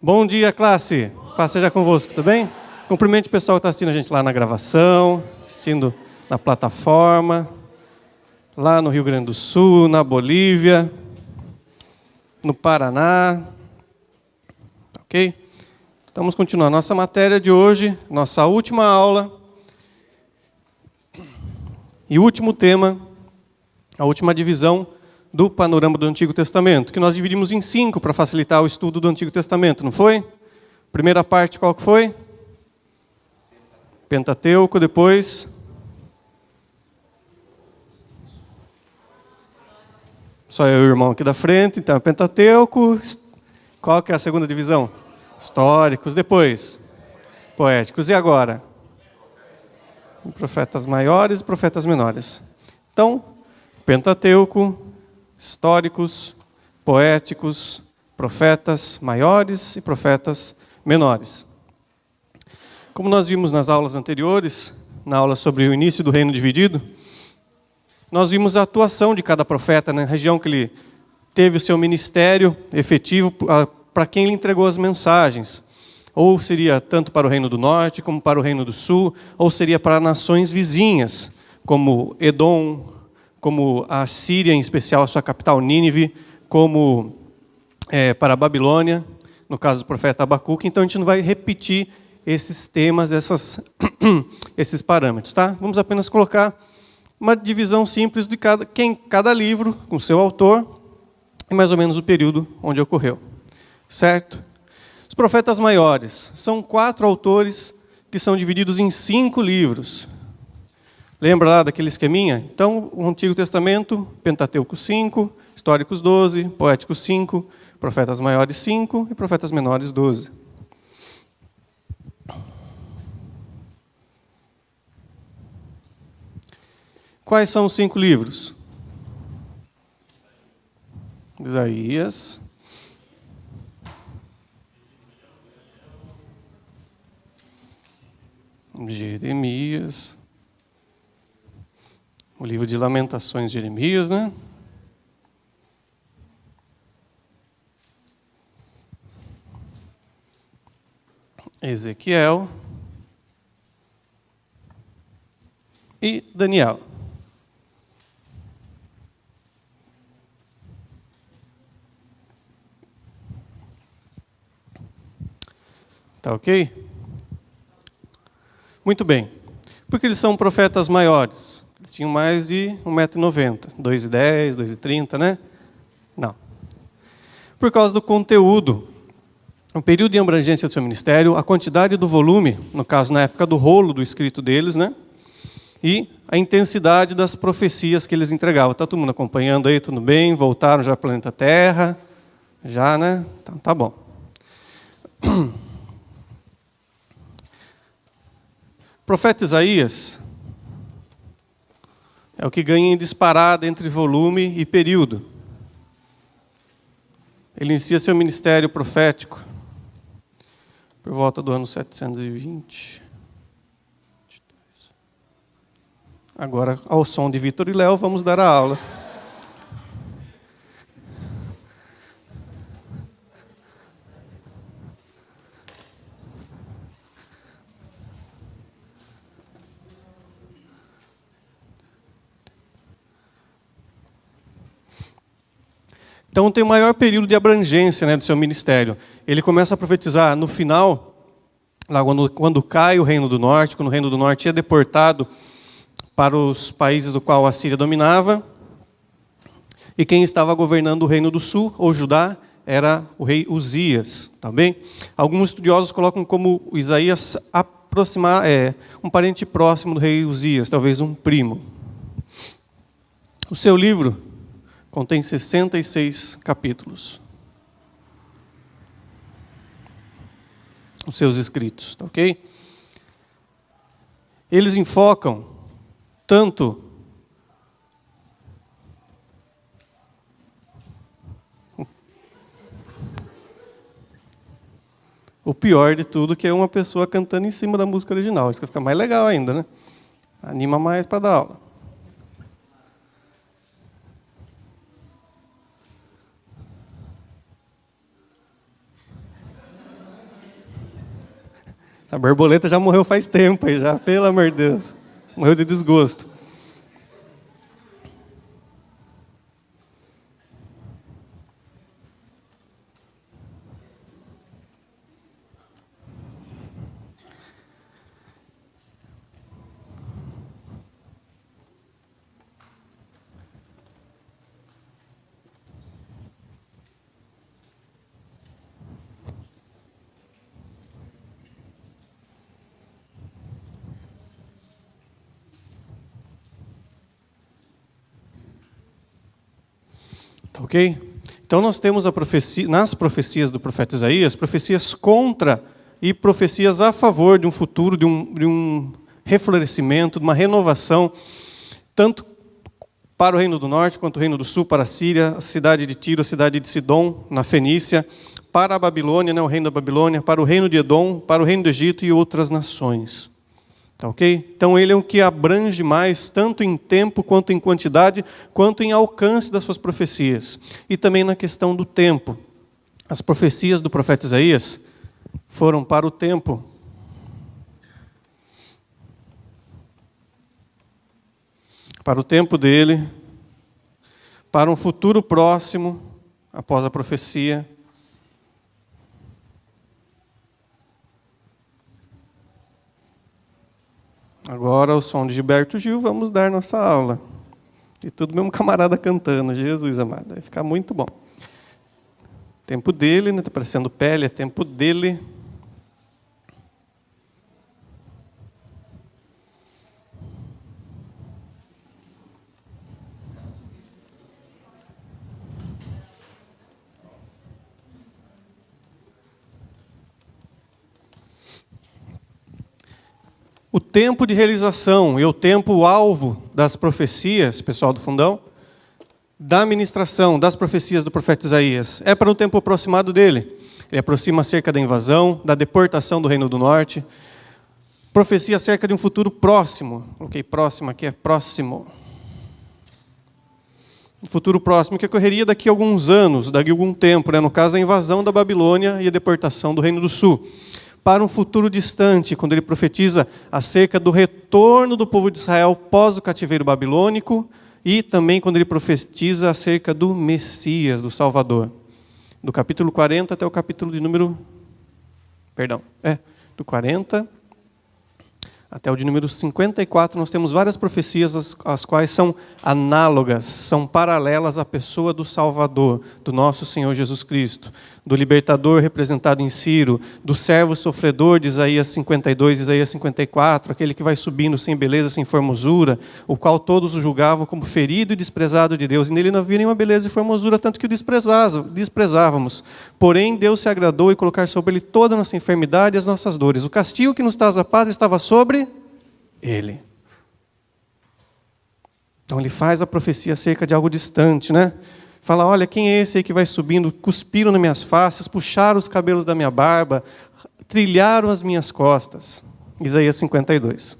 Bom dia, classe. Paz seja convosco, tudo bem? Cumprimente o pessoal que está assistindo a gente lá na gravação, assistindo na plataforma, lá no Rio Grande do Sul, na Bolívia, no Paraná. Ok? Vamos continuar nossa matéria de hoje, nossa última aula. E o último tema, a última divisão do panorama do Antigo Testamento, que nós dividimos em 5 para facilitar o estudo do Antigo Testamento, não foi? Primeira parte, qual que foi? Pentateuco, depois... Só eu e o irmão aqui da frente, então Pentateuco. Qual que é a segunda divisão? Históricos, depois? Poéticos. E agora? Profetas maiores e profetas menores. Então, Pentateuco, históricos, poéticos, profetas maiores e profetas menores. Como nós vimos nas aulas anteriores, na aula sobre o início do reino dividido, nós vimos a atuação de cada profeta na região que ele teve o seu ministério efetivo, para quem ele entregou as mensagens. Ou seria tanto para o reino do norte, como para o reino do sul, ou seria para nações vizinhas, como Edom, como a Síria, em especial a sua capital Nínive, como para a Babilônia, no caso do profeta Abacuque. Então a gente não vai repetir esses temas, esses parâmetros, tá? Vamos apenas colocar uma divisão simples de cada livro, com seu autor, e mais ou menos o período onde ocorreu. Certo? Os profetas maiores são 4 autores que são divididos em 5 livros. Lembra lá daquele esqueminha? Então, o Antigo Testamento, Pentateuco 5, Históricos 12, Poéticos 5, Profetas maiores 5 e Profetas menores 12. Quais são os 5 livros? Isaías, Jeremias, o livro de Lamentações de Jeremias, né? Ezequiel e Daniel. Tá ok? Muito bem. Porque eles são profetas maiores. Eles tinham mais de 1,90 m, 2,10 m, 2,30 m, né? Não. Por causa do conteúdo, o período de abrangência do seu ministério, a quantidade do volume, no caso, na época do rolo do escrito deles, né? E a intensidade das profecias que eles entregavam. Está todo mundo acompanhando aí, tudo bem? Voltaram já para o planeta Terra? Já, né? Então, tá bom. O profeta Isaías é o que ganha em disparada entre volume e período. Ele inicia seu ministério profético por volta do ano 720. Agora, ao som de Vitor e Léo, vamos dar a aula. Então tem o maior período de abrangência, né, do seu ministério. Ele começa a profetizar no final, lá quando cai o Reino do Norte, quando o Reino do Norte é deportado para os países do qual a Síria dominava, e quem estava governando o Reino do Sul, ou Judá, era o rei Uzias. Tá bem? Alguns estudiosos colocam como Isaías um parente próximo do rei Uzias, talvez um primo. O seu livro contém 66 capítulos. Os seus escritos, tá ok? Eles enfocam tanto o pior de tudo, que é uma pessoa cantando em cima da música original. Isso fica mais legal ainda, né? Anima mais para dar aula. A borboleta já morreu faz tempo aí, já, pelo amor de Deus. Morreu de desgosto. Tá ok? Então nós temos nas profecias do profeta Isaías, profecias contra e profecias a favor de um futuro, de um reflorescimento, de uma renovação, tanto para o Reino do Norte quanto o Reino do Sul, para a Síria, a cidade de Tiro, a cidade de Sidom, na Fenícia, para a Babilônia, o reino da Babilônia, para o reino de Edom, para o reino do Egito e outras nações. Tá ok? Então ele é o que abrange mais, tanto em tempo, quanto em quantidade, quanto em alcance das suas profecias. E também na questão do tempo. As profecias do profeta Isaías foram para o tempo. Para o tempo dele, para um futuro próximo, após a profecia. Agora, o som de Gilberto Gil, vamos dar nossa aula. E tudo mesmo camarada cantando, Jesus amado, vai ficar muito bom. Tempo dele, está parecendo pele, é tempo dele. O tempo de realização e o tempo alvo das profecias, pessoal do fundão, da ministração das profecias do profeta Isaías, é para o tempo aproximado dele. Ele aproxima acerca da invasão, da deportação do Reino do Norte, profecia acerca de um futuro próximo. Ok, próximo aqui é próximo. Um futuro próximo que ocorreria daqui a alguns anos, daqui a algum tempo, no caso a invasão da Babilônia e a deportação do Reino do Sul. Para um futuro distante, quando ele profetiza acerca do retorno do povo de Israel pós o cativeiro babilônico e também quando ele profetiza acerca do Messias, do Salvador. Do capítulo 40 até o capítulo de número... do 40 até o de número 54, nós temos várias profecias, as quais são análogas, são paralelas à pessoa do Salvador, do nosso Senhor Jesus Cristo, do libertador representado em Ciro, do servo sofredor de Isaías 52, Isaías 54, aquele que vai subindo sem beleza, sem formosura, o qual todos o julgavam como ferido e desprezado de Deus, e nele não havia nenhuma beleza e formosura, tanto que o desprezávamos. Porém, Deus se agradou em colocar sobre ele toda a nossa enfermidade e as nossas dores. O castigo que nos traz a paz estava sobre ele. Então ele faz a profecia acerca de algo distante, né? Fala, olha, quem é esse aí que vai subindo? Cuspiram nas minhas faces, puxaram os cabelos da minha barba, trilharam as minhas costas. Isaías 52.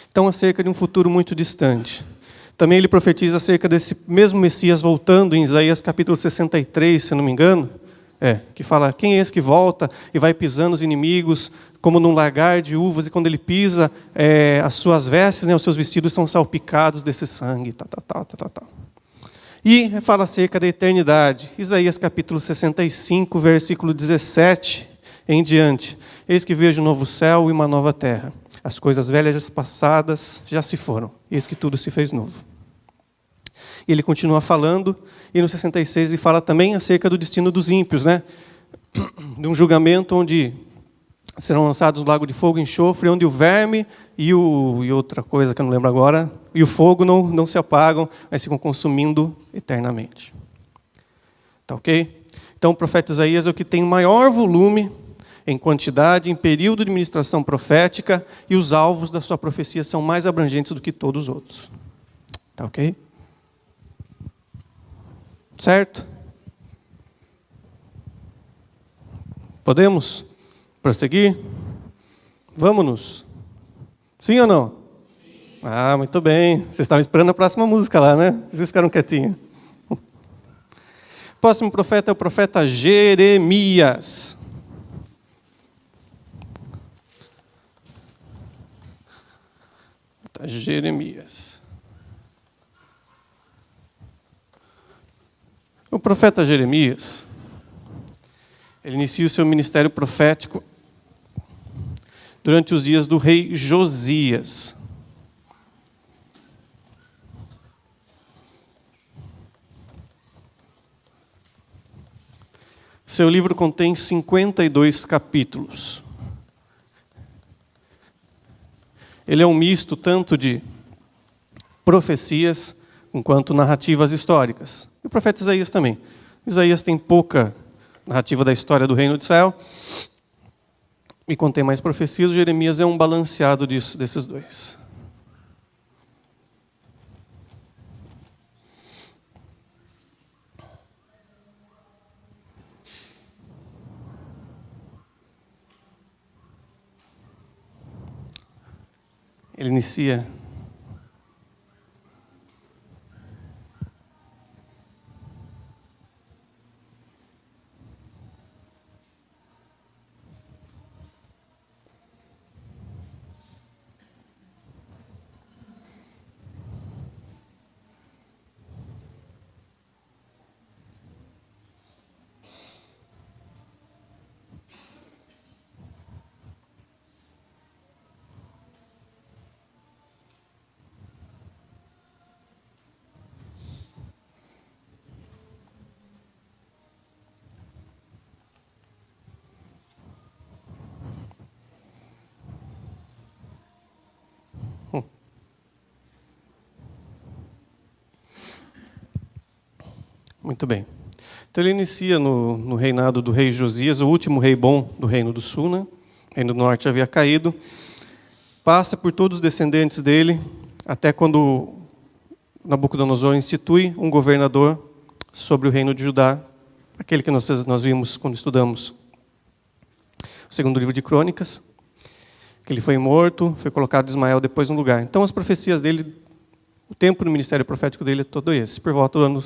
Então, acerca de um futuro muito distante. Também ele profetiza acerca desse mesmo Messias voltando em Isaías capítulo 63, se não me engano. Que fala, quem é esse que volta e vai pisando os inimigos como num lagar de uvas, e quando ele pisa, as suas vestes, os seus vestidos são salpicados desse sangue. E fala acerca da eternidade. Isaías capítulo 65, versículo 17 em diante. Eis que vejo um novo céu e uma nova terra. As coisas velhas passadas já se foram. Eis que tudo se fez novo. E ele continua falando, e no 66 ele fala também acerca do destino dos ímpios, né? De um julgamento onde serão lançados no lago de fogo e enxofre, onde o verme e outra coisa que eu não lembro agora, e o fogo não se apagam, mas ficam consumindo eternamente. Tá ok? Então o profeta Isaías é o que tem o maior volume em quantidade, em período de ministração profética, e os alvos da sua profecia são mais abrangentes do que todos os outros. Tá ok? Certo? Podemos prosseguir? Vamos-nos. Sim ou não? Sim. Ah, muito bem. Vocês estavam esperando a próxima música lá, né? Vocês ficaram quietinhos. O próximo profeta é o profeta Jeremias. Jeremias. O profeta Jeremias, ele inicia o seu ministério profético durante os dias do rei Josias. Seu livro contém 52 capítulos. Ele é um misto tanto de profecias quanto narrativas históricas. E o profeta Isaías também. Isaías tem pouca narrativa da história do reino de Israel e contém mais profecias. O Jeremias é um balanceado desses dois. Ele inicia Muito bem. Então ele inicia no reinado do rei Josias, o último rei bom do Reino do Sul, né? O Reino do Norte havia caído. Passa por todos os descendentes dele, até quando Nabucodonosor institui um governador sobre o reino de Judá, aquele que nós vimos quando estudamos o segundo livro de Crônicas, que ele foi morto, foi colocado Ismael depois no lugar. Então as profecias dele, o tempo do ministério profético dele é todo esse, por volta do ano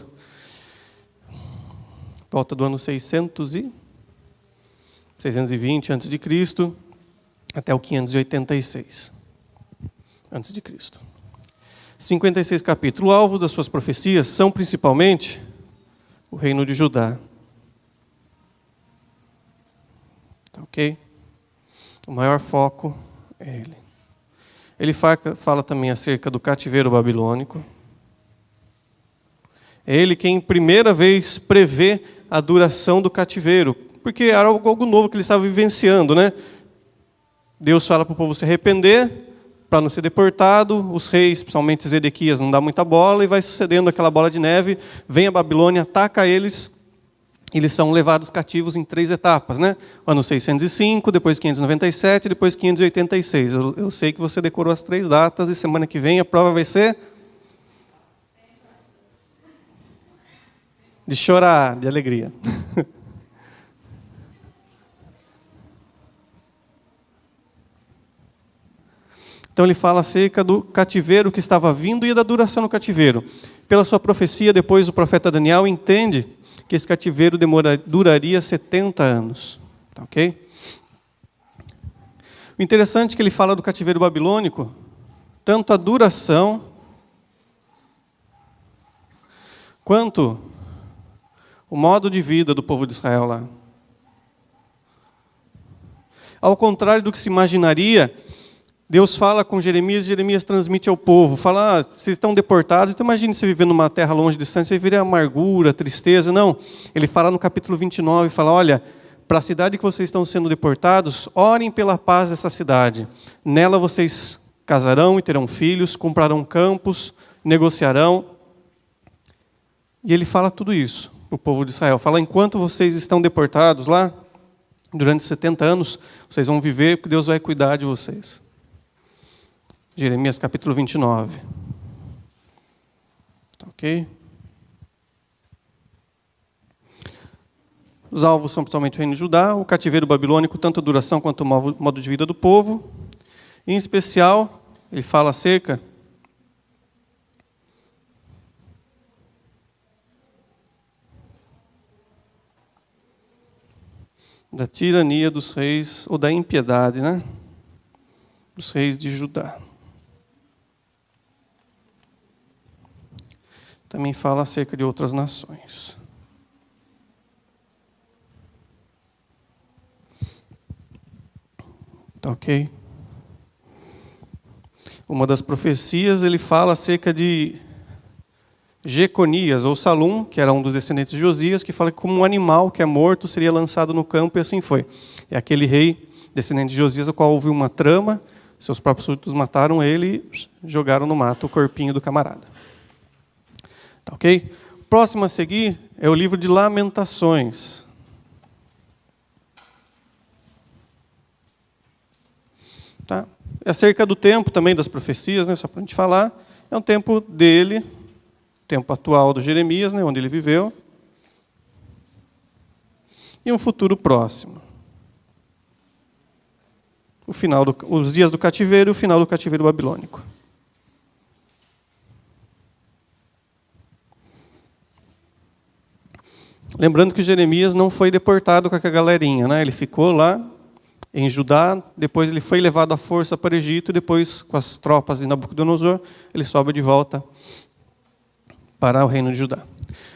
620 a.C., até o 586 a.C. 56 capítulos. O alvo das suas profecias são principalmente o reino de Judá. Tá ok? O maior foco é ele. Ele fala também acerca do cativeiro babilônico. É ele quem, primeira vez, prevê a duração do cativeiro, porque era algo novo que ele estava vivenciando, né? Deus fala para o povo se arrepender, para não ser deportado. Os reis, principalmente Zedequias, não dá muita bola, e vai sucedendo aquela bola de neve. Vem a Babilônia, ataca eles, eles são levados cativos em 3 etapas, né? O ano 605, depois 597, depois 586. Eu sei que você decorou as 3 datas, e semana que vem a prova vai ser de chorar, de alegria. Então ele fala acerca do cativeiro que estava vindo e da duração do cativeiro. Pela sua profecia, depois o profeta Daniel entende que esse cativeiro duraria 70 anos. Tá, ok? O interessante é que ele fala do cativeiro babilônico, tanto a duração quanto o modo de vida do povo de Israel lá. Ao contrário do que se imaginaria, Deus fala com Jeremias e Jeremias transmite ao povo. Fala, vocês estão deportados, então imagine você viver numa terra longe, distante, você viveria amargura, tristeza. Não, ele fala no capítulo 29, fala, olha, para a cidade que vocês estão sendo deportados, orem pela paz dessa cidade. Nela vocês casarão e terão filhos, comprarão campos, negociarão. E ele fala tudo isso para o povo de Israel. Fala, enquanto vocês estão deportados lá, durante 70 anos, vocês vão viver porque Deus vai cuidar de vocês. Jeremias capítulo 29. Tá, ok? Os alvos são principalmente o reino de Judá, o cativeiro babilônico, tanto a duração quanto o modo de vida do povo. Em especial, ele fala acerca da tirania dos reis, ou da impiedade, né? Dos reis de Judá. também fala acerca de outras nações. Tá ok? Uma das profecias, ele fala acerca de Jeconias, ou Salum, que era um dos descendentes de Josias, que fala que como um animal que é morto seria lançado no campo, e assim foi. É aquele rei descendente de Josias, o qual houve uma trama, seus próprios súditos mataram ele e jogaram no mato o corpinho do camarada. Tá ok? Próximo a seguir é o livro de Lamentações. Tá? É acerca do tempo também das profecias, né? Só para a gente falar. É um tempo dele, tempo atual do Jeremias, né? Onde ele viveu. E um futuro próximo. Os dias do cativeiro e o final do cativeiro babilônico. Lembrando que Jeremias não foi deportado com aquela galerinha, né? Ele ficou lá em Judá, depois ele foi levado à força para o Egito, depois com as tropas de Nabucodonosor, ele sobe de volta para o reino de Judá.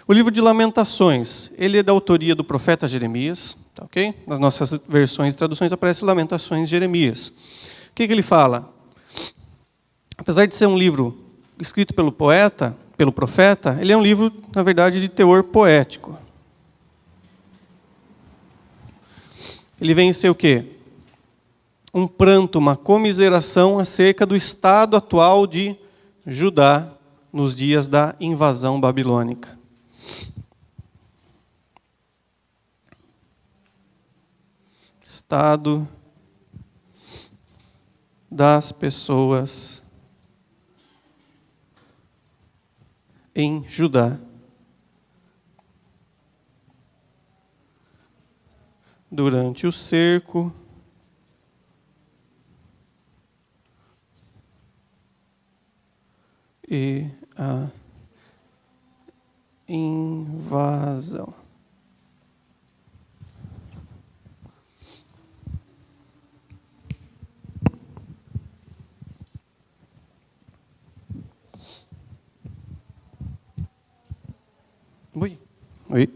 O livro de Lamentações, ele é da autoria do profeta Jeremias, tá ok? Nas nossas versões e traduções aparece Lamentações de Jeremias. O que ele fala? Apesar de ser um livro escrito pelo poeta, pelo profeta, ele é um livro, na verdade, de teor poético. Ele vem ser o quê? Um pranto, uma comiseração acerca do estado atual de Judá nos dias da invasão babilônica. Estado das pessoas em Judá durante o cerco e a invasão. Oi. Oi.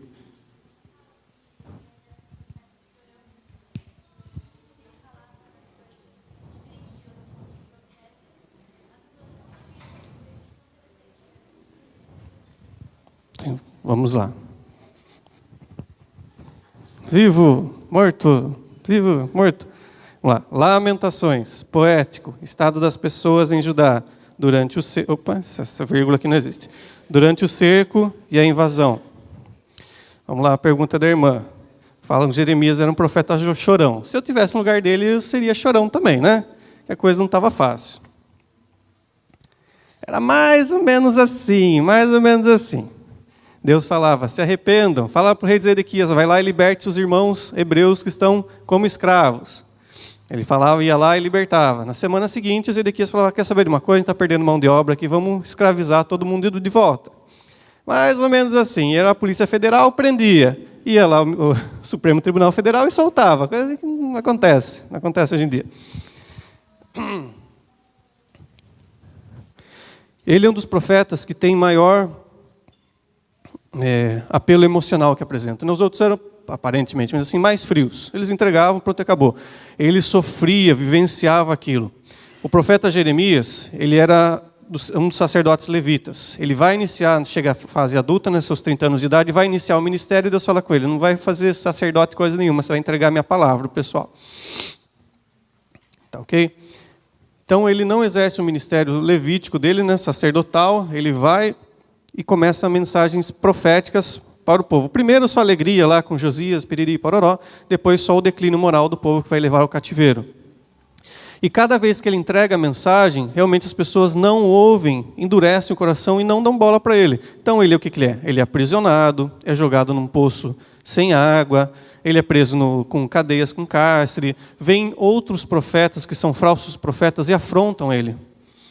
Vamos lá. Vivo, morto, vivo, morto. Vamos lá. Lamentações, poético, estado das pessoas em Judá, durante o cerco. Opa, essa vírgula aqui não existe. Durante o cerco e a invasão. Vamos lá, a pergunta da irmã. Falam que Jeremias era um profeta chorão. Se eu tivesse no lugar dele, eu seria chorão também, né? Que a coisa não estava fácil. Era mais ou menos assim, mais ou menos assim. Deus falava, se arrependam, fala para o rei Zedequias, vai lá e liberte os irmãos hebreus que estão como escravos. Ele falava, ia lá e libertava. Na semana seguinte, Zedequias falava, quer saber de uma coisa, a gente está perdendo mão de obra aqui, vamos escravizar todo mundo de volta. Mais ou menos assim, era a Polícia Federal, prendia, ia lá o Supremo Tribunal Federal e soltava, coisa que não acontece hoje em dia. Ele é um dos profetas que tem maior apelo emocional que apresenta. Os outros eram, aparentemente, mas assim, mais frios. Eles entregavam, pronto, acabou. Ele sofria, vivenciava aquilo. O profeta Jeremias, ele era um dos sacerdotes levitas. Ele vai iniciar, chega à fase adulta, né, seus 30 anos de idade, vai iniciar o ministério e Deus fala com ele, não vai fazer sacerdote coisa nenhuma, você vai entregar minha palavra, pessoal. Tá ok? Então, ele não exerce o ministério levítico dele, né, sacerdotal, ele vai e começa mensagens proféticas para o povo. Primeiro, só alegria lá com Josias, piriri e pororó, depois só o declínio moral do povo que vai levar ao cativeiro. E cada vez que ele entrega a mensagem, realmente as pessoas não ouvem, endurecem o coração e não dão bola para ele. Então, ele é o que ele é? Ele é aprisionado, é jogado num poço sem água, ele é preso com cadeias, com cárcere. Vêm outros profetas que são falsos profetas e afrontam ele.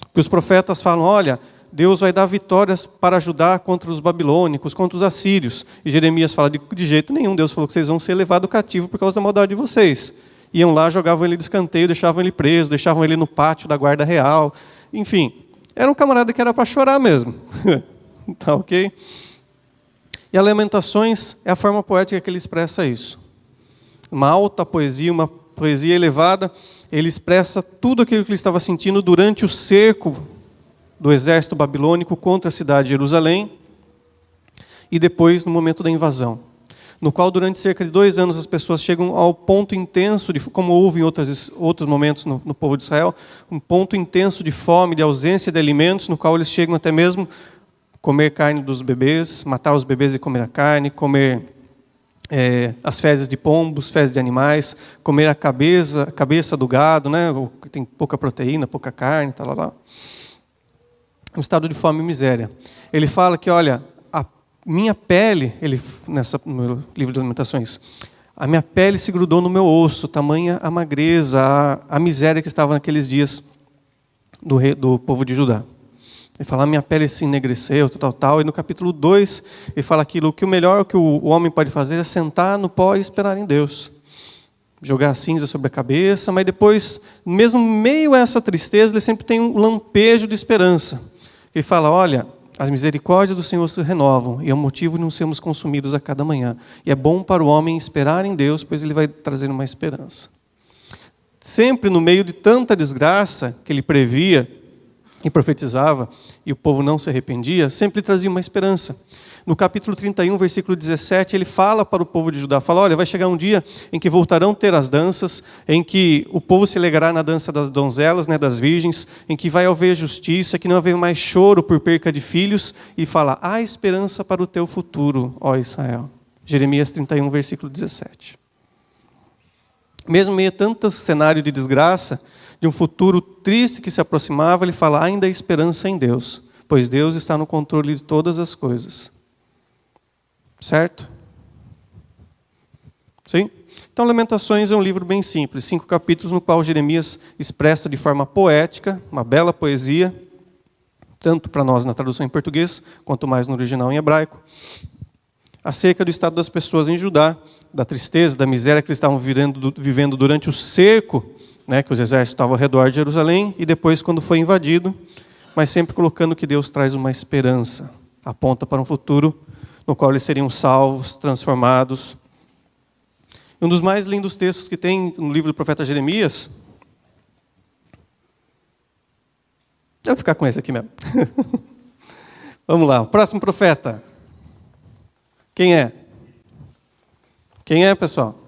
Porque os profetas falam, olha, Deus vai dar vitórias para ajudar contra os babilônicos, contra os assírios. E Jeremias fala, de jeito nenhum, Deus falou que vocês vão ser levados cativo por causa da maldade de vocês. Iam lá, jogavam ele de escanteio, deixavam ele preso, deixavam ele no pátio da guarda real. Enfim, era um camarada que era para chorar mesmo. Tá ok? E a Lamentações é a forma poética que ele expressa isso. Uma alta poesia, uma poesia elevada, ele expressa tudo aquilo que ele estava sentindo durante o cerco do exército babilônico contra a cidade de Jerusalém e depois no momento da invasão, no qual durante cerca de 2 anos as pessoas chegam ao ponto intenso, como houve em outros momentos no povo de Israel, um ponto intenso de fome, de ausência de alimentos, no qual eles chegam até mesmo comer carne dos bebês, matar os bebês e comer a carne, comer as fezes de pombos, fezes de animais, comer a cabeça do gado, né, que tem pouca proteína, pouca carne, tal, lá. Um estado de fome e miséria. Ele fala que, olha, a minha pele, no livro das Lamentações, a minha pele se grudou no meu osso, tamanha a magreza, a miséria que estava naqueles dias do povo de Judá. Ele fala, a minha pele se enegreceu, tal. E no capítulo 2, ele fala aquilo, que o melhor que o homem pode fazer é sentar no pó e esperar em Deus. Jogar a cinza sobre a cabeça, mas depois, mesmo meio a essa tristeza, ele sempre tem um lampejo de esperança. Ele fala, olha, as misericórdias do Senhor se renovam, e é o motivo de não sermos consumidos a cada manhã. E é bom para o homem esperar em Deus, pois ele vai trazer uma esperança. Sempre no meio de tanta desgraça que ele previa e profetizava, e o povo não se arrependia, sempre trazia uma esperança. No capítulo 31, versículo 17, ele fala para o povo de Judá, fala, olha, vai chegar um dia em que voltarão a ter as danças, em que o povo se alegrará na dança das donzelas, né, das virgens, em que vai haver justiça, que não haver mais choro por perca de filhos, e fala, há esperança para o teu futuro, ó Israel. Jeremias 31, versículo 17. Mesmo em meio a tanto cenário de desgraça, de um futuro triste que se aproximava, ele fala, ainda há esperança em Deus, pois Deus está no controle de todas as coisas. Certo? Sim? Então, Lamentações é um livro bem simples, 5 capítulos, no qual Jeremias expressa de forma poética, uma bela poesia, tanto para nós na tradução em português, quanto mais no original em hebraico, acerca do estado das pessoas em Judá, da tristeza, da miséria que eles estavam vivendo durante o cerco, né, que os exércitos estavam ao redor de Jerusalém, e depois quando foi invadido, mas sempre colocando que Deus traz uma esperança, aponta para um futuro no qual eles seriam salvos, transformados. Um dos mais lindos textos que tem no livro do profeta Jeremias, eu vou ficar com esse aqui mesmo. Vamos lá, o próximo profeta. Quem é? Quem é, pessoal?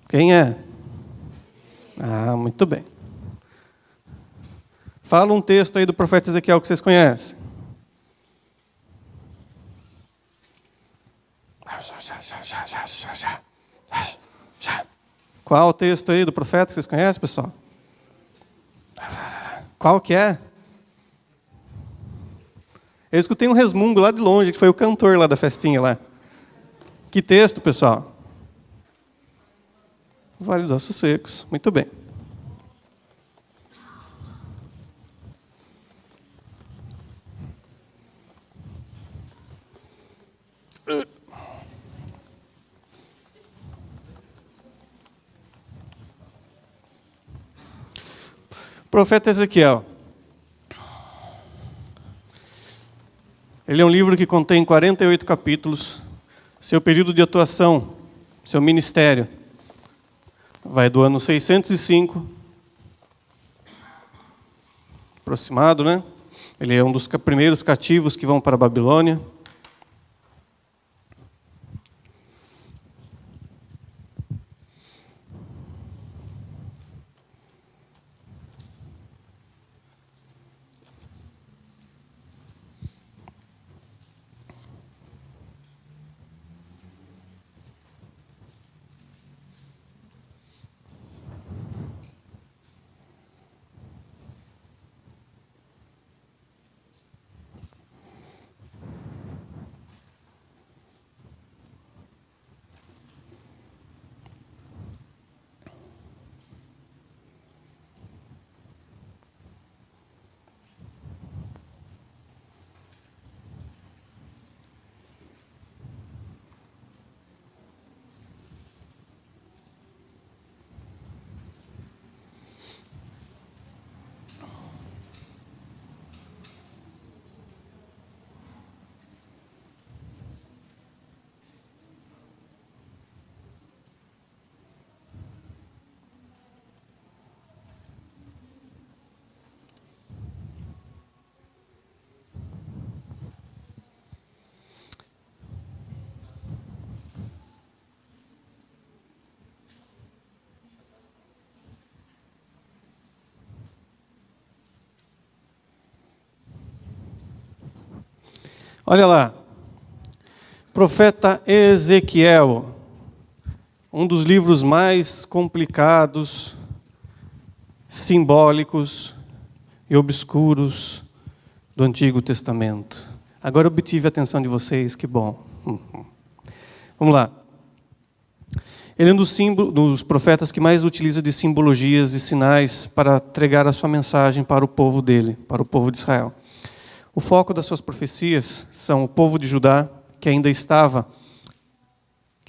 Quem é? Ah, muito bem. Fala um texto aí do profeta Ezequiel que vocês conhecem. Qual o texto aí do profeta que vocês conhecem, pessoal? Qual que é? Eu escutei um resmungo lá de longe, que foi o cantor lá da festinha lá. Que texto, pessoal? Vale dos Ossos Secos. Muito bem. Profeta Ezequiel. Ele é um livro que contém 48 capítulos. Seu período de atuação, seu ministério, vai do ano 605, aproximado, né? Ele é um dos primeiros cativos que vão para a Babilônia. Olha lá. Profeta Ezequiel, um dos livros mais complicados, simbólicos e obscuros do Antigo Testamento. Agora eu obtive a atenção de vocês, que bom. Vamos lá. Ele é um dos profetas que mais utiliza de simbologias e sinais para entregar a sua mensagem para o povo dele, para o povo de Israel. O foco das suas profecias são o povo de Judá, que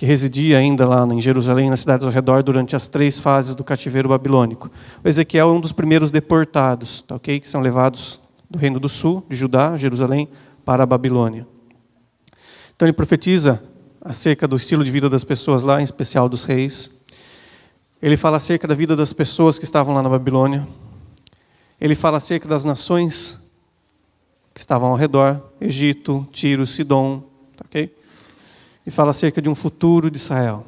residia ainda lá em Jerusalém, nas cidades ao redor, durante as 3 fases do cativeiro babilônico. O Ezequiel é um dos primeiros deportados, tá, okay? Que são levados do reino do sul, de Judá, Jerusalém, para a Babilônia. Então ele profetiza acerca do estilo de vida das pessoas lá, em especial dos reis. Ele fala acerca da vida das pessoas que estavam lá na Babilônia. Ele fala acerca das nações que estavam ao redor, Egito, Tiro, Sidom, ok? E fala acerca de um futuro de Israel,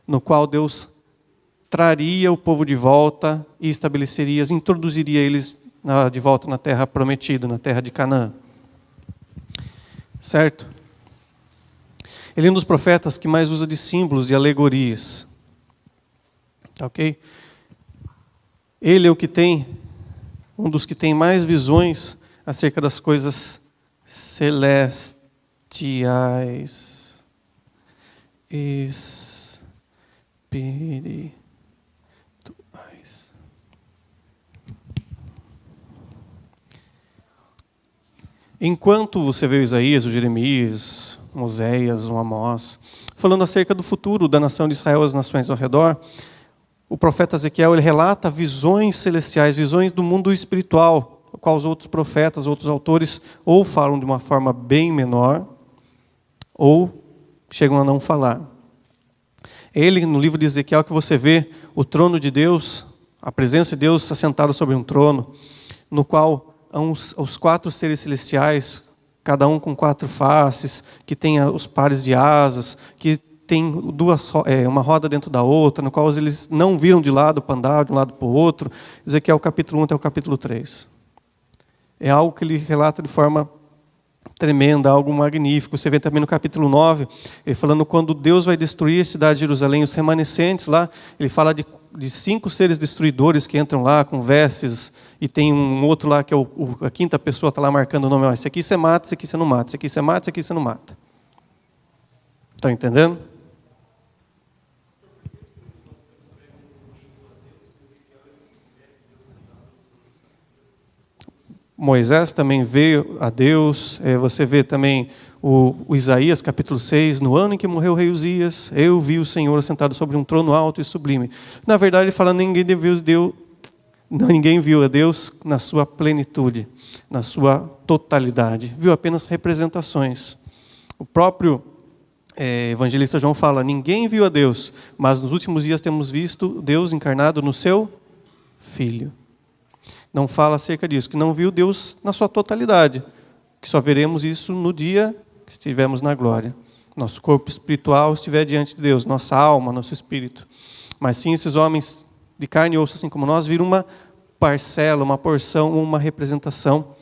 no qual Deus traria o povo de volta e introduziria eles de volta na terra prometida, na terra de Canaã. Certo? Ele é um dos profetas que mais usa de símbolos, de alegorias. Ok? Ele é um dos que tem mais visões acerca das coisas celestiais, espirituais. Enquanto você vê o Isaías, o Jeremias, o Oséias, o Amós, falando acerca do futuro da nação de Israel, as nações ao redor, o profeta Ezequiel ele relata visões celestiais, visões do mundo espiritual, o qual os outros profetas, outros autores, ou falam de uma forma bem menor, ou chegam a não falar. Ele, no livro de Ezequiel, que você vê o trono de Deus, a presença de Deus assentado sobre um trono, no qual os 4 seres celestiais, cada um com 4 faces, que tem os pares de asas, que tem uma roda dentro da outra, no qual eles não viram de lado para andar de um lado para o outro. Ezequiel capítulo 1 até o capítulo 3. É algo que ele relata de forma tremenda, algo magnífico. Você vê também no capítulo 9, ele falando quando Deus vai destruir a cidade de Jerusalém, os remanescentes lá, ele fala de 5 seres destruidores que entram lá com vestes, e tem um outro lá que é a 5ª pessoa, está lá marcando o nome, esse aqui você mata, esse aqui você não mata, esse aqui você mata, esse aqui você não mata. Estão entendendo? Moisés também veio a Deus, você vê também o Isaías capítulo 6, no ano em que morreu o rei Uzias, eu vi o Senhor assentado sobre um trono alto e sublime. Na verdade ele fala, ninguém viu a Deus na sua plenitude, na sua totalidade, viu apenas representações. O próprio evangelista João fala, ninguém viu a Deus, mas nos últimos dias temos visto Deus encarnado no seu Filho. Não fala acerca disso, que não viu Deus na sua totalidade, que só veremos isso no dia que estivermos na glória. Nosso corpo espiritual estiver diante de Deus, nossa alma, nosso espírito. Mas sim, esses homens de carne e osso, assim como nós, viram uma parcela, uma porção, uma representação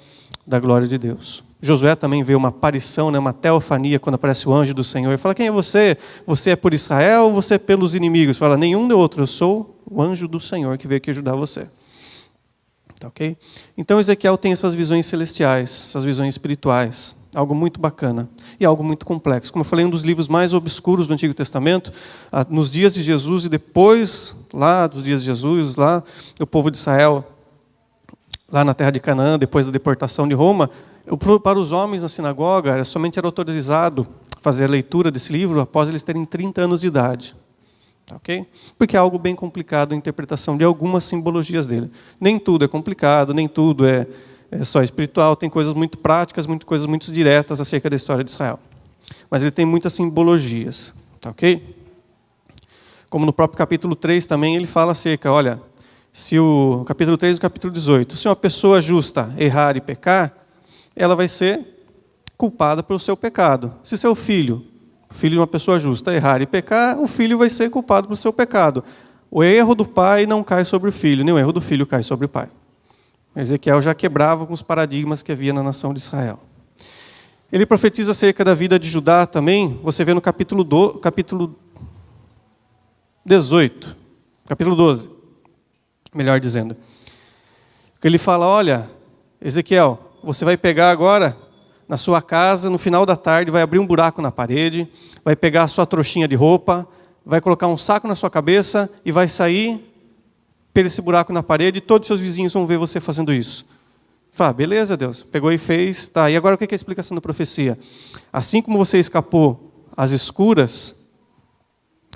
da glória de Deus. Josué também vê uma aparição, uma teofania, quando aparece o anjo do Senhor. Ele fala, quem é você? Você é por Israel ou você é pelos inimigos? Ele fala, nenhum nem outro, eu sou o anjo do Senhor que veio aqui ajudar você. Okay? Então Ezequiel tem essas visões celestiais, essas visões espirituais, algo muito bacana e algo muito complexo. Como eu falei, um dos livros mais obscuros do Antigo Testamento, nos dias de Jesus e depois lá dos dias de Jesus, lá o povo de Israel, lá na terra de Canaã, depois da deportação de Roma, para os homens na sinagoga, somente era autorizado fazer a leitura desse livro após eles terem 30 anos de idade. Okay? Porque é algo bem complicado a interpretação de algumas simbologias dele. Nem tudo é complicado, nem tudo é só espiritual, tem coisas muito práticas, coisas muito diretas acerca da história de Israel. Mas ele tem muitas simbologias. Ok? Como no próprio capítulo 3 também ele fala acerca, olha, se o capítulo 3 e o capítulo 18, se uma pessoa justa errar e pecar, ela vai ser culpada pelo seu pecado. Se seu filho de uma pessoa justa errar e pecar, o filho vai ser culpado pelo seu pecado. O erro do pai não cai sobre o filho, nem o erro do filho cai sobre o pai. Ezequiel já quebrava com os paradigmas que havia na nação de Israel. Ele profetiza acerca da vida de Judá também, você vê no capítulo 18, capítulo 12, melhor dizendo. Ele fala, olha, Ezequiel, você vai pegar agora na sua casa, no final da tarde, vai abrir um buraco na parede, vai pegar a sua trouxinha de roupa, vai colocar um saco na sua cabeça e vai sair pelo esse buraco na parede e todos os seus vizinhos vão ver você fazendo isso. Fala, beleza, Deus. Pegou e fez. Tá. E agora o que é a explicação da profecia? Assim como você escapou às escuras,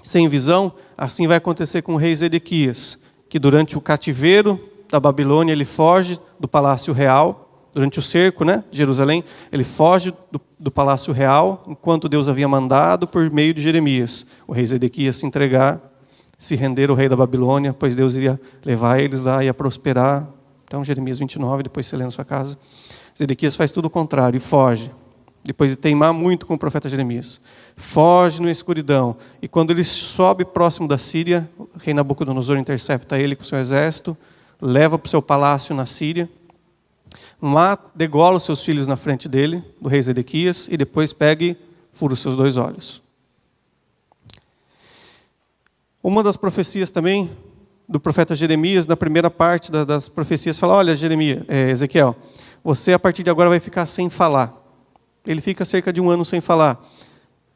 sem visão, assim vai acontecer com o rei Zedequias, que durante o cativeiro da Babilônia, ele foge do palácio real, durante o cerco, de Jerusalém, ele foge do palácio real, enquanto Deus havia mandado por meio de Jeremias, o rei Zedequias se entregar, se render ao rei da Babilônia, pois Deus iria levar eles lá, ia prosperar. Então, Jeremias 29, depois você lê na sua casa. Zedequias faz tudo o contrário e foge. Depois de teimar muito com o profeta Jeremias. Foge na escuridão. E quando ele sobe próximo da Síria, o rei Nabucodonosor intercepta ele com o seu exército, leva para o seu palácio na Síria, degola os seus filhos na frente dele, do rei Zedequias, e depois pega e fura os seus 2 olhos. Uma das profecias também do profeta Jeremias, na primeira parte das profecias, fala, olha, Ezequiel, você a partir de agora vai ficar sem falar. Ele fica cerca de 1 ano sem falar.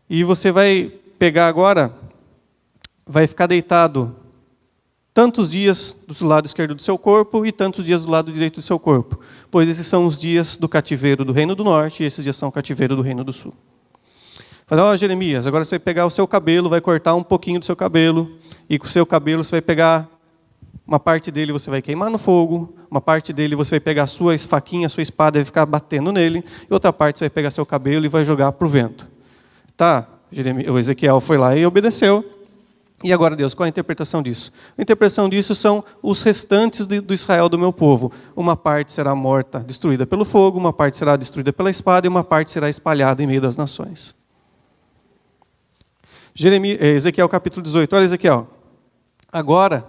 E você vai pegar agora, vai ficar deitado tantos dias do lado esquerdo do seu corpo e tantos dias do lado direito do seu corpo. Pois esses são os dias do cativeiro do reino do norte e esses dias são o cativeiro do reino do sul. Fala, Jeremias, agora você vai pegar o seu cabelo, vai cortar um pouquinho do seu cabelo, e com o seu cabelo você vai pegar uma parte dele, você vai queimar no fogo, uma parte dele você vai pegar a sua faquinha, a sua espada e vai ficar batendo nele, e outra parte você vai pegar seu cabelo e vai jogar para o vento. Tá, o Ezequiel foi lá e obedeceu. E agora, Deus, qual é a interpretação disso? A interpretação disso são os restantes do Israel do meu povo. Uma parte será morta, destruída pelo fogo, uma parte será destruída pela espada e uma parte será espalhada em meio das nações. Ezequiel capítulo 18. Olha, Ezequiel, agora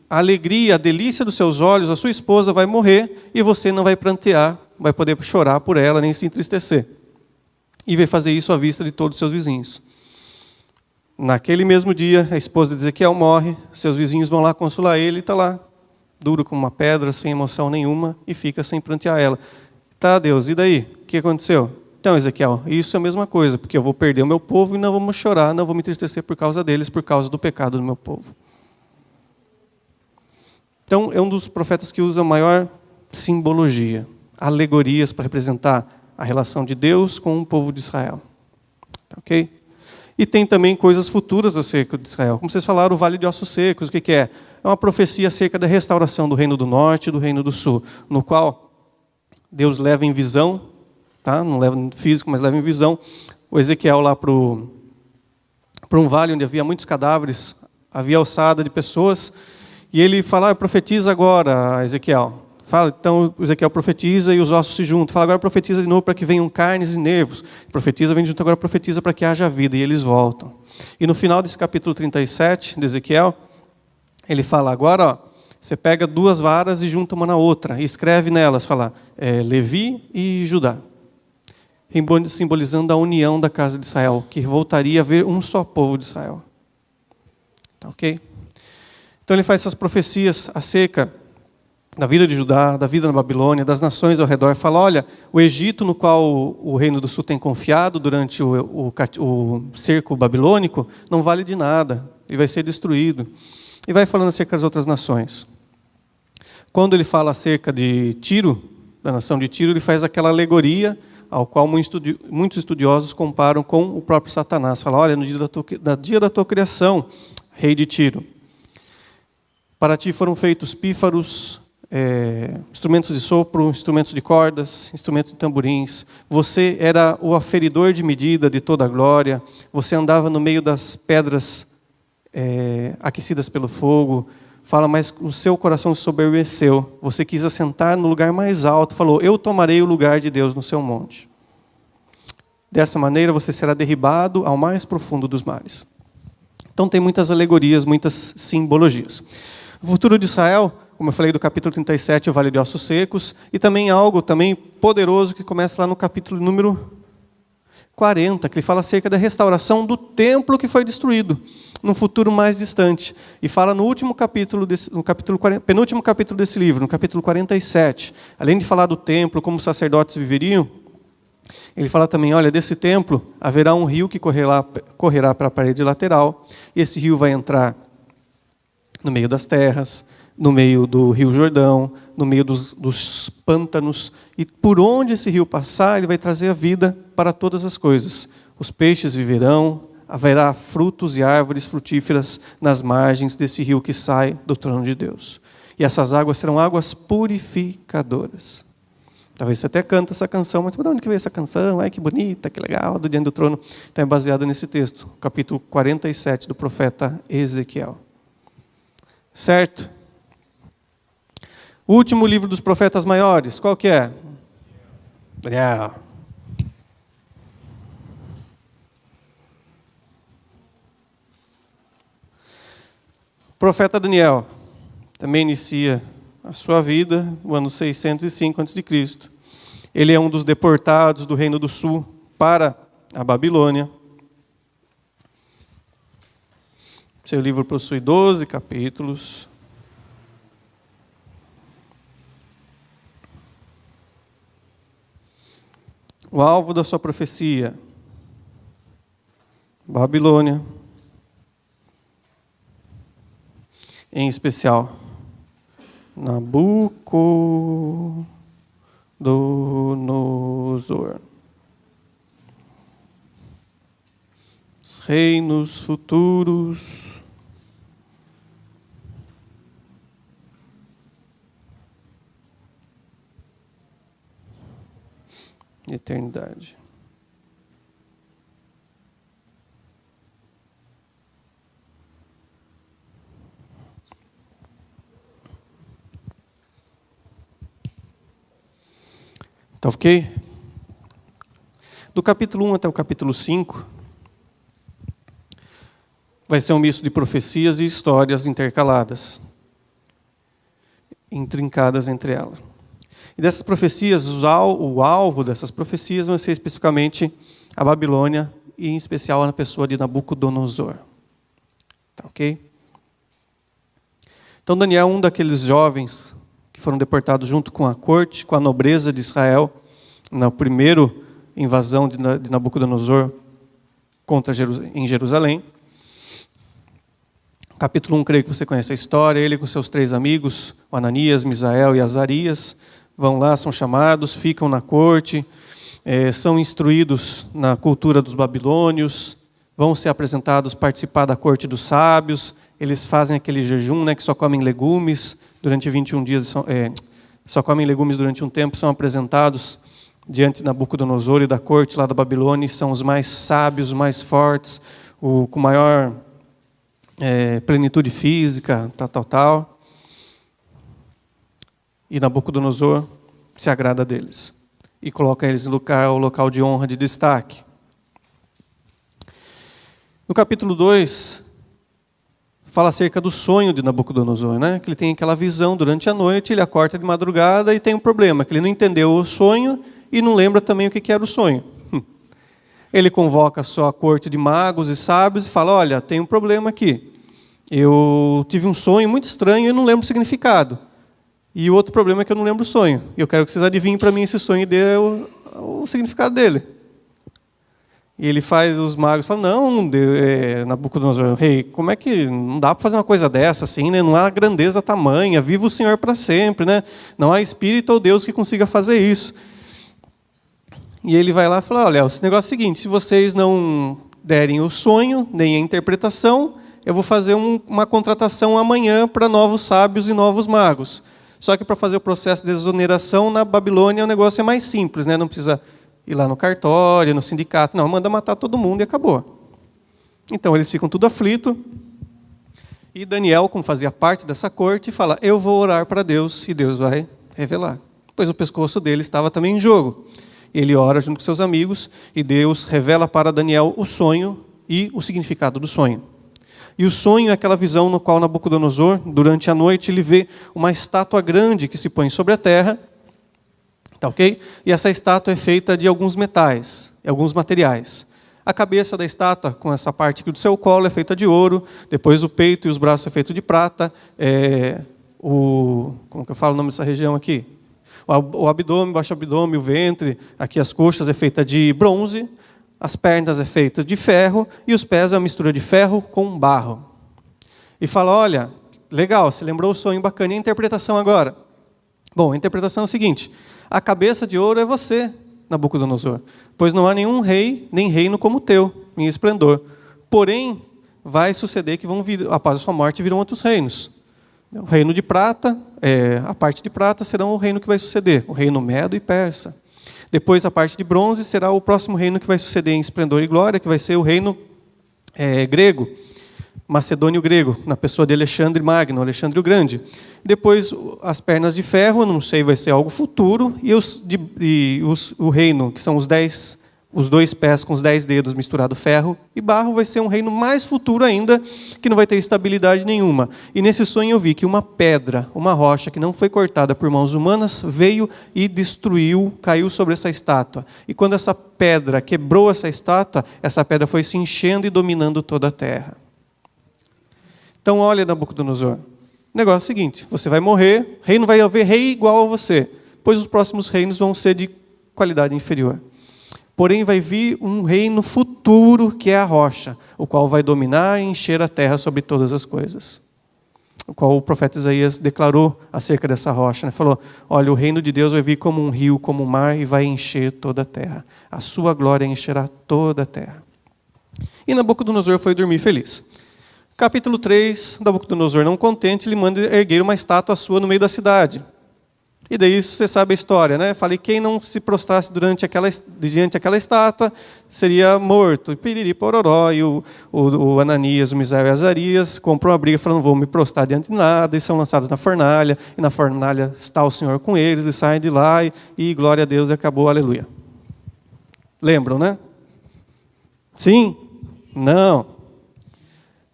a alegria, a delícia dos seus olhos, a sua esposa vai morrer e você não vai prantear, vai poder chorar por ela, nem se entristecer. E vai fazer isso à vista de todos os seus vizinhos. Naquele mesmo dia, a esposa de Ezequiel morre, seus vizinhos vão lá consolar ele, e está lá, duro como uma pedra, sem emoção nenhuma, e fica sem prantear ela. Tá, Deus, e daí? O que aconteceu? Então, Ezequiel, isso é a mesma coisa, porque eu vou perder o meu povo e não vamos chorar, não vou me entristecer por causa deles, por causa do pecado do meu povo. Então, é um dos profetas que usa maior simbologia, alegorias para representar a relação de Deus com o povo de Israel. Ok? E tem também coisas futuras acerca de Israel. Como vocês falaram, o Vale de Ossos Secos, o que é? É uma profecia acerca da restauração do Reino do Norte e do Reino do Sul, no qual Deus leva em visão, tá? Não leva em físico, mas leva em visão, o Ezequiel lá para um vale onde havia muitos cadáveres, havia alçada de pessoas, e ele fala, profetiza agora, Ezequiel. Fala, então Ezequiel profetiza e os ossos se juntam. Fala, agora profetiza de novo para que venham carnes e nervos. Profetiza, vem junto, agora profetiza para que haja vida. E eles voltam. E no final desse capítulo 37 de Ezequiel, ele fala, agora você pega 2 varas e junta uma na outra. E escreve nelas, fala, Levi e Judá. Simbolizando a união da casa de Israel, que voltaria a ver um só povo de Israel. Tá, ok? Então ele faz essas profecias acerca da vida de Judá, da vida na Babilônia, das nações ao redor. Fala, olha, o Egito no qual o Reino do Sul tem confiado durante o cerco babilônico, não vale de nada, ele vai ser destruído. E vai falando acerca das outras nações. Quando ele fala acerca de Tiro, da nação de Tiro, ele faz aquela alegoria ao qual muitos estudiosos comparam com o próprio Satanás. Fala, olha, no dia da tua criação, rei de Tiro, para ti foram feitos pífaros, instrumentos de sopro, instrumentos de cordas, instrumentos de tamborins. Você era o aferidor de medida de toda a glória. Você andava no meio das pedras aquecidas pelo fogo. Fala, mas o seu coração se soberbeceu. Você quis assentar no lugar mais alto. Falou, eu tomarei o lugar de Deus no seu monte. Dessa maneira você será derribado ao mais profundo dos mares. Então tem muitas alegorias, muitas simbologias. O futuro de Israel, como eu falei do capítulo 37, o Vale de Ossos Secos, e também algo também poderoso que começa lá no capítulo número 40, que ele fala acerca da restauração do templo que foi destruído, num futuro mais distante. E fala no último capítulo, penúltimo capítulo desse livro, no capítulo 47, além de falar do templo, como os sacerdotes viveriam, ele fala também, olha, desse templo haverá um rio que correrá para a parede lateral, e esse rio vai entrar no meio das terras, no meio do rio Jordão, no meio dos pântanos, e por onde esse rio passar, ele vai trazer a vida para todas as coisas. Os peixes viverão, haverá frutos e árvores frutíferas nas margens desse rio que sai do trono de Deus. E essas águas serão águas purificadoras. Talvez você até canta essa canção, mas de onde que veio essa canção? Ai, que bonita, que legal, do Diante do Trono. Então é baseado nesse texto, capítulo 47 do profeta Ezequiel. Certo? O último livro dos profetas maiores, qual que é? Daniel. O profeta Daniel também inicia a sua vida no ano 605 a.C. Ele é um dos deportados do Reino do Sul para a Babilônia. Seu livro possui 12 capítulos. O alvo da sua profecia, Babilônia, em especial, Nabucodonosor. Os reinos futuros, eternidade. Tá ok? Do capítulo 1 até o capítulo 5, vai ser um misto de profecias e histórias intercaladas, intrincadas entre elas. E dessas profecias, o alvo dessas profecias vai ser especificamente a Babilônia, e em especial na pessoa de Nabucodonosor. Tá ok? Então Daniel é um daqueles jovens que foram deportados junto com a corte, com a nobreza de Israel, na primeira invasão de Nabucodonosor em Jerusalém. Capítulo 1, creio que você conhece a história. Ele com seus 3 amigos, Ananias, Misael e Azarias, vão lá, são chamados, ficam na corte, são instruídos na cultura dos babilônios, vão ser apresentados, participar da corte dos sábios. Eles fazem aquele jejum, né, que só comem legumes durante 21 dias, só comem legumes durante um tempo, são apresentados diante de Nabucodonosor e da corte lá da Babilônia, e são os mais sábios, os mais fortes, com maior plenitude física, tal. E Nabucodonosor se agrada deles e coloca eles no local de honra, de destaque. No capítulo 2, fala acerca do sonho de Nabucodonosor, né? Que ele tem aquela visão durante a noite, ele acorda de madrugada e tem um problema, que ele não entendeu o sonho e não lembra também o que era o sonho. Ele convoca a sua corte de magos e sábios e fala, olha, tem um problema aqui. Eu tive um sonho muito estranho e não lembro o significado. E o outro problema é que eu não lembro o sonho. E eu quero que vocês adivinhem para mim esse sonho e dê o significado dele. E ele faz, os magos falam, não, Nabucodonosor, rei, como é que não dá para fazer uma coisa dessa assim, né? Não há grandeza tamanha, viva o Senhor para sempre, né? Não há espírito ou Deus que consiga fazer isso. E ele vai lá e fala, olha, o negócio é o seguinte, se vocês não derem o sonho, nem a interpretação, eu vou fazer uma contratação amanhã para novos sábios e novos magos. Só que para fazer o processo de exoneração na Babilônia o negócio é mais simples, né? Não precisa ir lá no cartório, no sindicato, não, manda matar todo mundo e acabou. Então eles ficam tudo aflitos, e Daniel, como fazia parte dessa corte, fala, eu vou orar para Deus e Deus vai revelar. Pois o pescoço dele estava também em jogo. Ele ora junto com seus amigos e Deus revela para Daniel o sonho e o significado do sonho. E o sonho é aquela visão no qual Nabucodonosor, durante a noite, ele vê uma estátua grande que se põe sobre a terra, tá ok? E essa estátua é feita de alguns metais, alguns materiais. A cabeça da estátua, com essa parte aqui do seu colo, é feita de ouro, depois o peito e os braços é feito de prata, como que eu falo o nome dessa região aqui? O abdômen, baixo abdômen, o ventre, aqui as coxas é feita de bronze, as pernas é feita de ferro e os pés é uma mistura de ferro com barro. E fala, olha, legal, você lembrou o sonho bacana, e a interpretação agora? Bom, a interpretação é o seguinte, a cabeça de ouro é você, Nabucodonosor, pois não há nenhum rei, nem reino como o teu, em esplendor. Porém, vai suceder que vão vir, após a sua morte, virão outros reinos. O reino de prata, a parte de prata será o reino que vai suceder, o reino medo e persa. Depois, a parte de bronze será o próximo reino que vai suceder em esplendor e glória, que vai ser o reino grego, macedônio grego, na pessoa de Alexandre Magno, Alexandre o Grande. Depois, as pernas de ferro, não sei, vai ser algo futuro, e o reino, que são os 2 pés com os 10 dedos misturado ferro e barro, vai ser um reino mais futuro ainda, que não vai ter estabilidade nenhuma. E nesse sonho eu vi que uma pedra, uma rocha que não foi cortada por mãos humanas, veio e destruiu, caiu sobre essa estátua. E quando essa pedra quebrou essa pedra foi se enchendo e dominando toda a terra. Então, olha, Nabucodonosor, o negócio é o seguinte, você vai morrer, não vai haver rei igual a você, pois os próximos reinos vão ser de qualidade inferior. Porém, vai vir um reino futuro, que é a rocha, o qual vai dominar e encher a terra sobre todas as coisas. O qual o profeta Isaías declarou acerca dessa rocha. Falou, olha, o reino de Deus vai vir como um rio, como um mar, e vai encher toda a terra. A sua glória encherá toda a terra. E Nabucodonosor foi dormir feliz. Capítulo 3, Nabucodonosor, não contente, ele manda erguer uma estátua sua no meio da cidade. E daí você sabe a história, né? Falei, quem não se prostrasse diante daquela estátua seria morto. E piriri pororó, e o Ananias, o Misael e Azarias compram uma briga, falando, não vou me prostrar diante de nada, e são lançados na fornalha, e na fornalha está o Senhor com eles, e saem de lá, e glória a Deus, e acabou, aleluia. Lembram, né? Sim? Não.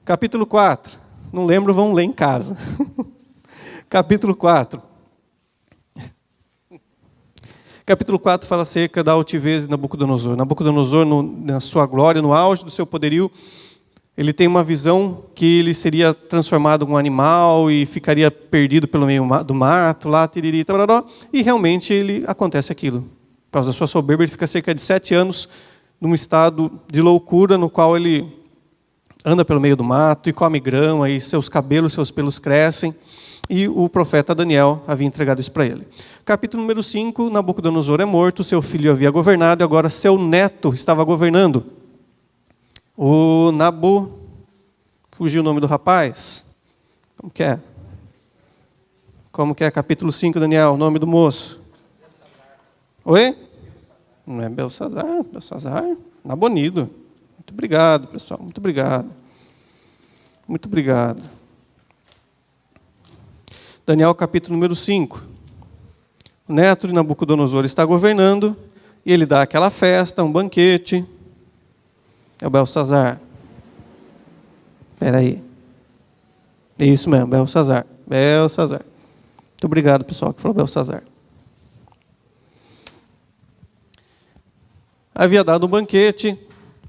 Capítulo 4. Não lembro, vão ler em casa. Capítulo 4. Capítulo 4 fala acerca da altivez de Nabucodonosor. Nabucodonosor, na sua glória, no auge do seu poderio, ele tem uma visão que ele seria transformado em um animal e ficaria perdido pelo meio do mato, lá, tiriri, tararó, e realmente acontece aquilo. Por causa da sua soberba, ele fica cerca de 7 anos num estado de loucura, no qual ele anda pelo meio do mato e come grama, e seus cabelos, seus pelos crescem. E o profeta Daniel havia entregado isso para ele. Capítulo número 5, Nabucodonosor é morto, seu filho havia governado, e agora seu neto estava governando. O fugiu o nome do rapaz? Como que é? Como que é? Capítulo 5, Daniel, o nome do moço? Oi? Não é Belsazar? Nabonido. Muito obrigado, pessoal, muito obrigado. Muito obrigado. Daniel, capítulo número 5. O neto de Nabucodonosor está governando, e ele dá aquela festa, um banquete. É o Belsazar. Espera aí. É isso mesmo, Belsazar. Muito obrigado, pessoal, que falou Belsazar. Havia dado um banquete,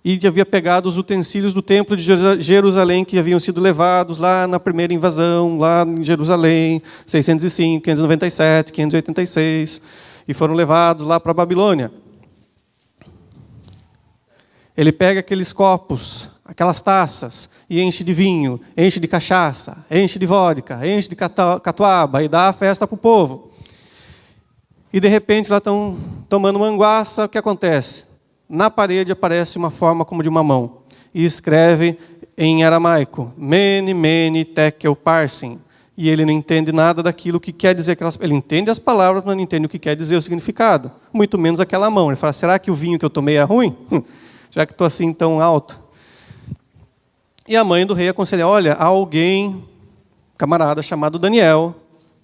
e havia pegado os utensílios do templo de Jerusalém que haviam sido levados lá na primeira invasão, lá em Jerusalém, 605, 597, 586, e foram levados lá para a Babilônia. Ele pega aqueles copos, aquelas taças, e enche de vinho, enche de cachaça, enche de vodka, enche de catuaba, e dá a festa para o povo. E de repente lá estão tomando manguaça, o que acontece? Na parede aparece uma forma como de uma mão, e escreve em aramaico, Mene, Mene, Tekel, Parsin. E ele não entende nada daquilo que quer dizer. Ele entende as palavras, mas não entende o que quer dizer o significado. Muito menos aquela mão. Ele fala, será que o vinho que eu tomei é ruim? Já que estou assim tão alto. E a mãe do rei aconselha, olha, há alguém, camarada chamado Daniel,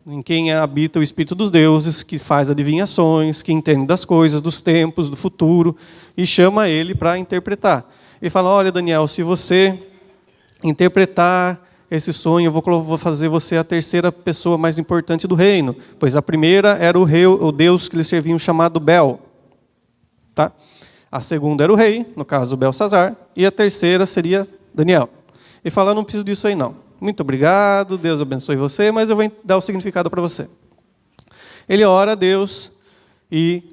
em quem habita o Espírito dos deuses, que faz adivinhações, que entende das coisas, dos tempos, do futuro, e chama ele para interpretar. Ele fala, olha, Daniel, se você interpretar esse sonho, eu vou fazer você a terceira pessoa mais importante do reino, pois a primeira era o Deus que eles serviam chamado Bel. Tá? A segunda era o rei, no caso Belsazar, e a terceira seria Daniel. Ele fala, não preciso disso aí não. Muito obrigado, Deus abençoe você, mas eu vou dar o significado para você. Ele ora a Deus e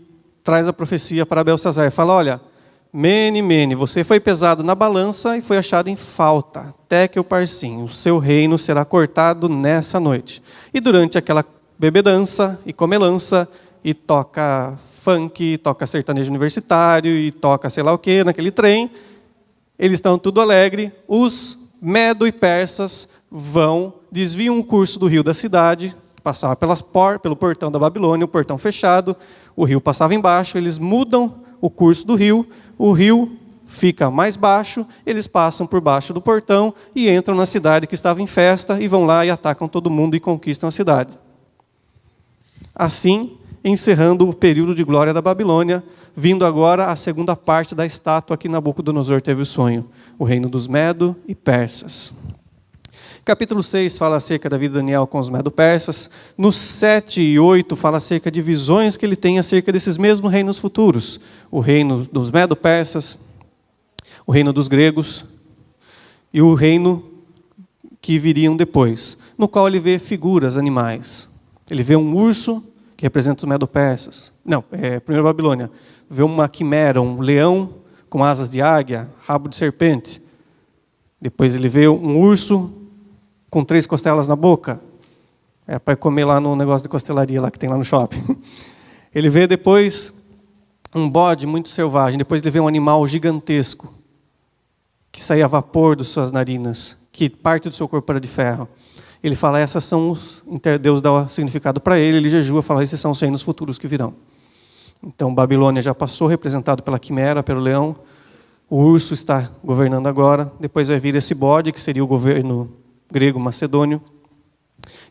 traz a profecia para Belsazar. Fala, olha, Mene, Mene, você foi pesado na balança e foi achado em falta. Tekel Parsim, o seu reino será cortado nessa noite. E durante aquela bebedança e comelança, e toca funk, toca sertanejo universitário, e toca sei lá o que, naquele trem, eles estão tudo alegre, os medo e persas desviam o curso do rio da cidade, passava pelo portão da Babilônia, o portão fechado, o rio passava embaixo, eles mudam o curso do rio, o rio fica mais baixo, eles passam por baixo do portão e entram na cidade que estava em festa e vão lá e atacam todo mundo e conquistam a cidade. Assim, encerrando o período de glória da Babilônia, vindo agora a segunda parte da estátua que Nabucodonosor teve o sonho, o reino dos Medo e Persas. Capítulo 6 fala acerca da vida de Daniel com os Medo-Persas. No 7 e 8 fala acerca de visões que ele tem acerca desses mesmos reinos futuros. O reino dos Medo-Persas, o reino dos gregos e o reino que viriam depois, no qual ele vê figuras animais. Ele vê um urso, que representa os Medo-Persas. Não, primeiro Babilônia. Vê uma quimera, um leão com asas de águia, rabo de serpente. Depois ele vê um urso com 3 costelas na boca. É para comer lá no negócio de costelaria lá que tem lá no shopping. Ele vê depois um bode muito selvagem. Depois ele vê um animal gigantesco que saía vapor das suas narinas, que parte do seu corpo era de ferro. Ele fala, essas são os... Deus dá o significado para ele jejua, fala, esses são os reinos futuros que virão. Então, Babilônia já passou, representado pela quimera, pelo leão. O urso está governando agora. Depois vai vir esse bode, que seria o governo grego macedônio.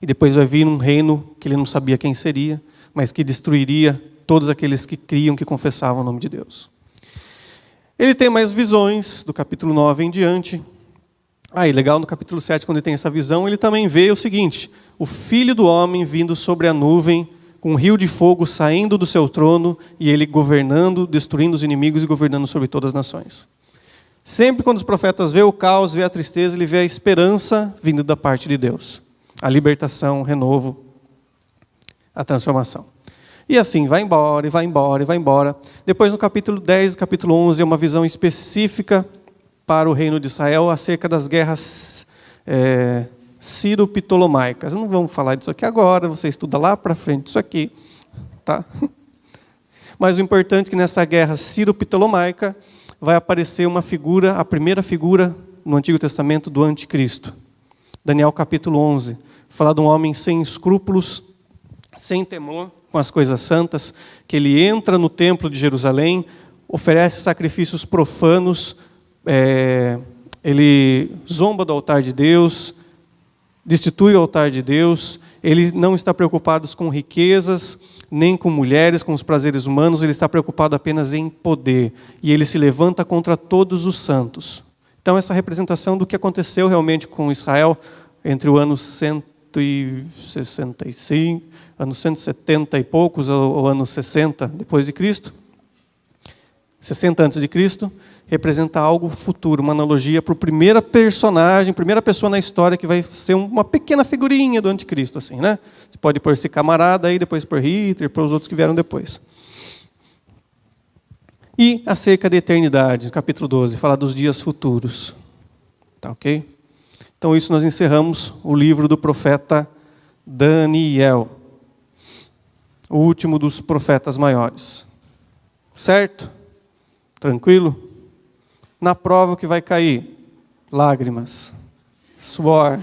E depois vai vir um reino que ele não sabia quem seria, mas que destruiria todos aqueles que criam, que confessavam o nome de Deus. Ele tem mais visões, do capítulo 9 em diante. E legal, no capítulo 7, quando ele tem essa visão, ele também vê o seguinte, o Filho do Homem vindo sobre a nuvem, com um rio de fogo saindo do seu trono, e ele governando, destruindo os inimigos e governando sobre todas as nações. Sempre quando os profetas vê o caos, vê a tristeza, ele vê a esperança vindo da parte de Deus. A libertação, o renovo, a transformação. E assim, vai embora, e vai embora, e vai embora. Depois no capítulo 10 e capítulo 11, é uma visão específica para o reino de Israel acerca das guerras Ciro-Ptolomaicas. Não vamos falar disso aqui agora, você estuda lá para frente isso aqui. Tá? Mas o importante é que nessa guerra Ciro-Ptolomaica vai aparecer uma figura, a primeira figura no Antigo Testamento do Anticristo. Daniel capítulo 11. Fala de um homem sem escrúpulos, sem temor, com as coisas santas, que ele entra no templo de Jerusalém, oferece sacrifícios profanos, ele zomba do altar de Deus, destitui o altar de Deus, ele não está preocupado com riquezas, nem com mulheres, com os prazeres humanos, ele está preocupado apenas em poder, e ele se levanta contra todos os santos. Então essa representação do que aconteceu realmente com Israel entre o ano 165, ano 170 e poucos, ou ano 60 depois de Cristo, 60 antes de Cristo, representa algo futuro, uma analogia para o primeira personagem, primeira pessoa na história que vai ser uma pequena figurinha do anticristo, assim, né? Você pode pôr esse camarada aí, depois pôr Hitler, pôr os outros que vieram depois. E acerca da eternidade, no capítulo 12, fala dos dias futuros. Tá ok? Então isso nós encerramos o livro do profeta Daniel, o último dos profetas maiores. Certo? Tranquilo? Na prova o que vai cair? Lágrimas, suor.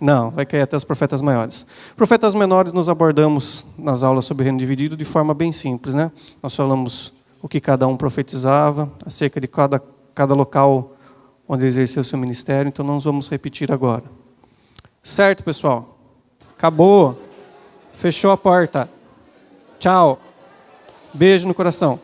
Não, vai cair até os profetas maiores. Profetas menores nós abordamos nas aulas sobre o reino dividido de forma bem simples, né? Nós falamos o que cada um profetizava, acerca de cada local onde ele exerceu o seu ministério, então não vamos repetir agora. Certo, pessoal? Acabou. Fechou a porta. Tchau. Beijo no coração.